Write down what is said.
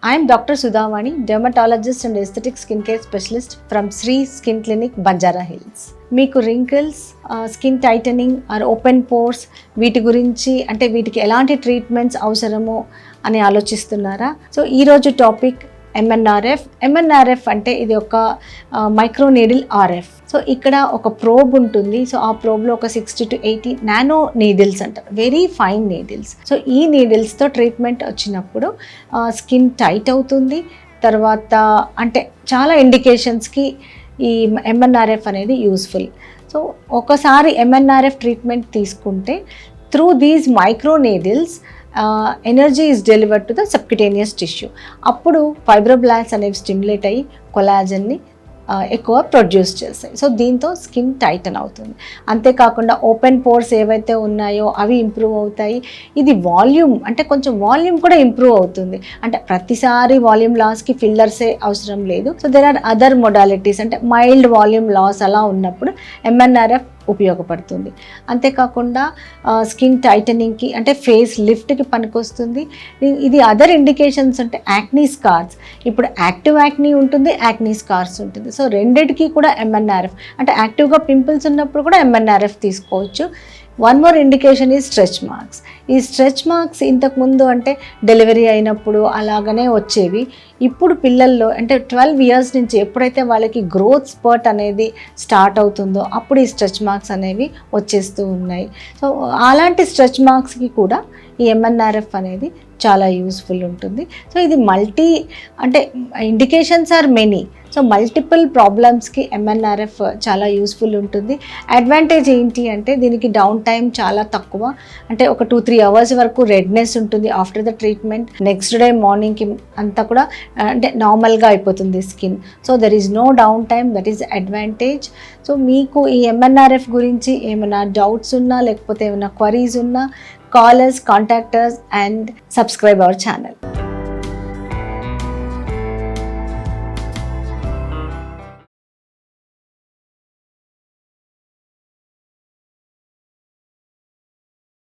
I am Dr. Sudhavani, dermatologist and aesthetic skincare specialist from Sri Skin Clinic, Banjara Hills. మీకు wrinkles, skin tightening or open pores వీటి గురించి అంటే వీటికి ఎలాంటి treatments అవసరమో అని ఆలోచిస్తున్నారా? సో ఈరోజు టాపిక్ ఎంఎన్ఆర్ఎఫ్ అంటే ఇది ఒక మైక్రో నీడిల్ ఆర్ఎఫ్. సో ఇక్కడ ఒక ప్రోబ్ ఉంటుంది. సో ఆ ప్రోబ్లో ఒక 60 to 80 నానో నీడిల్స్ అంటారు, వెరీ ఫైన్ నీడిల్స్. సో ఈ నీడిల్స్తో ట్రీట్మెంట్ వచ్చినప్పుడు స్కిన్ టైట్ అవుతుంది. తర్వాత అంటే చాలా ఇండికేషన్స్కి ఈ ఎంఎన్ఆర్ఎఫ్ అనేది యూస్ఫుల్. సో ఒకసారి ఎంఎన్ఆర్ఎఫ్ ట్రీట్మెంట్ తీసుకుంటే through these micro needles energy is delivered to the subcutaneous tissue. అప్పుడు ఫైబ్రోబ్లాస్ట్స్ అనేవి స్టిమ్యులేట్ అయ్యి కొలాజన్ని ఎక్కువ ప్రొడ్యూస్ చేస్తాయి. సో దీంతో స్కిన్ టైటన్ అవుతుంది. అంతేకాకుండా ఓపెన్ పోర్స్ ఏవైతే ఉన్నాయో అవి ఇంప్రూవ్ అవుతాయి. ఇది వాల్యూమ్ అంటే కొంచెం వాల్యూమ్ కూడా ఇంప్రూవ్ అవుతుంది. అంటే ప్రతిసారి వాల్యూమ్ లాస్కి ఫిల్లర్సే అవసరం లేదు. So there are other modalities అంటే మైల్డ్ వాల్యూమ్ లాస్ అలా ఉన్నప్పుడు ఎంఎన్ఆర్ఎఫ్ ఉపయోగపడుతుంది. అంతేకాకుండా స్కిన్ టైటనింగ్కి అంటే ఫేస్ లిఫ్ట్కి పనికొస్తుంది. ఇది అదర్ ఇండికేషన్స్ అంటే యాక్నీ స్కార్స్, ఇప్పుడు యాక్టివ్ యాక్నీ ఉంటుంది, యాక్నీ స్కార్స్ ఉంటుంది. సో రెండిటికి కూడా ఎంఎన్ఆర్ఎఫ్ అంటే యాక్టివ్గా పింపుల్స్ ఉన్నప్పుడు కూడా ఎంఎన్ఆర్ఎఫ్ తీసుకోవచ్చు. వన్ మోర్ ఇండికేషన్ ఈ స్ట్రెచ్ మార్క్స్. ఈ స్ట్రెచ్ మార్క్స్ ఇంతకుముందు అంటే డెలివరీ అయినప్పుడు అలాగనే వచ్చేవి. ఇప్పుడు పిల్లల్లో అంటే 12 years నుంచి ఎప్పుడైతే వాళ్ళకి గ్రోత్ స్పర్ట్ అనేది స్టార్ట్ అవుతుందో అప్పుడు ఈ స్ట్రెచ్ మార్క్స్ అనేవి వచ్చేస్తూ ఉన్నాయి. సో అలాంటి స్ట్రెచ్ మార్క్స్కి కూడా ఈ ఎంఎన్ఆర్ఎఫ్ అనేది చాలా యూస్ఫుల్ ఉంటుంది. సో ఇది అంటే indications are many. So multiple ప్రాబ్లమ్స్కి ఎంఎన్ఆర్ఎఫ్ చాలా యూస్ఫుల్ ఉంటుంది. అడ్వాంటేజ్ ఏంటి అంటే దీనికి డౌన్ టైం చాలా తక్కువ. అంటే ఒక 2-3 hours వరకు రెడ్నెస్ ఉంటుంది after the treatment. Next day మార్నింగ్కి అంతా కూడా అంటే నార్మల్గా అయిపోతుంది skin. So there is no downtime, that is advantage. So మీకు ఈ ఎంఎన్ఆర్ఎఫ్ గురించి ఏమైనా డౌట్స్ ఉన్నా లేకపోతే ఏమైనా క్వరీస్ ఉన్నా call us, contact us and subscribe our channel.